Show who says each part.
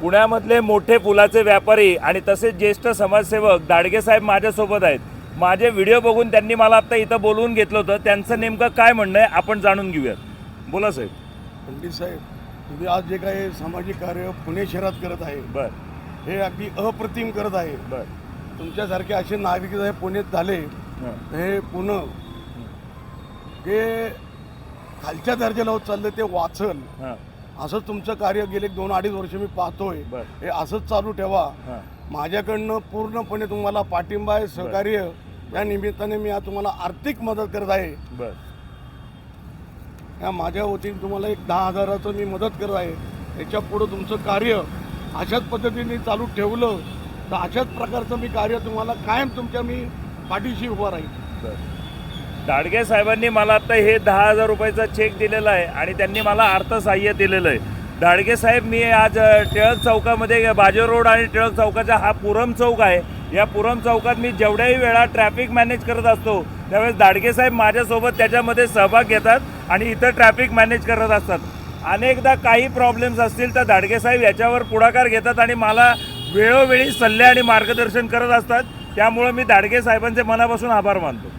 Speaker 1: पुण्यामधले मोठे फुलाचे व्यापारी आणि तसेच ज्येष्ठ समाजसेवक दाडगे साहेब माझ्यासोबत आहेत। माझे व्हिडिओ बघून त्यांनी मला आता इथं बोलवून घेतलं होतं। त्यांचं नेमकं काय म्हणणं आहे आपण जाणून घेऊयात। बोला साहेब।
Speaker 2: पंडित साहेब, तुम्ही आज जे काही सामाजिक कार्य पुणे शहरात करत आहे हे अगदी अप्रतिम करत आहे। तुमच्यासारखे असे नागरिक जे पुण्यात झाले हे पुणे हे खालच्या दर्जाला होत चाललं ते वाचल असंच तुमचं कार्य गेले 2-2.5 वर्ष मी पाहतोय। हे असंच चालू ठेवा। माझ्याकडनं पूर्णपणे तुम्हाला पाठिंबा आहे, सहकार्य। या निमित्ताने मी आज तुम्हाला आर्थिक मदत करत आहे। या माझ्या वतीने तुम्हाला एक 10,000चं मी मदत करत आहे। याच्या पुढे तुमचं कार्य अशाच पद्धतीने चालू ठेवलं तर अशाच प्रकारचं मी कार्य तुम्हाला कायम तुमच्या मी पाठीशी उभा राहील।
Speaker 1: दाडगे साहेबांनी मला आता हे 10,000 रुपयाचा चेक दिलेला आहे आणि त्यांनी मला अर्थसहाय्य दिलेलं आहे। दाडगे साहेब, मी आज टिळक चौकामध्ये बाजे रोड आणि टिळक चौकाचा हा पुरम चौक आहे। या पुरम चौकात मी जेवढ्याही वेळा ट्रॅफिक मॅनेज करत असतो त्यावेळेस दाडगे साहेब माझ्यासोबत त्याच्यामध्ये सहभाग घेतात आणि इथं ट्रॅफिक मॅनेज करत असतात। अनेकदा काही प्रॉब्लेम्स असतील तर दाडगे साहेब याच्यावर पुढाकार घेतात आणि मला वेळोवेळी सल्ले आणि मार्गदर्शन करत असतात। त्यामुळे मी दाडगे साहेबांचे मनापासून आभार मानतो।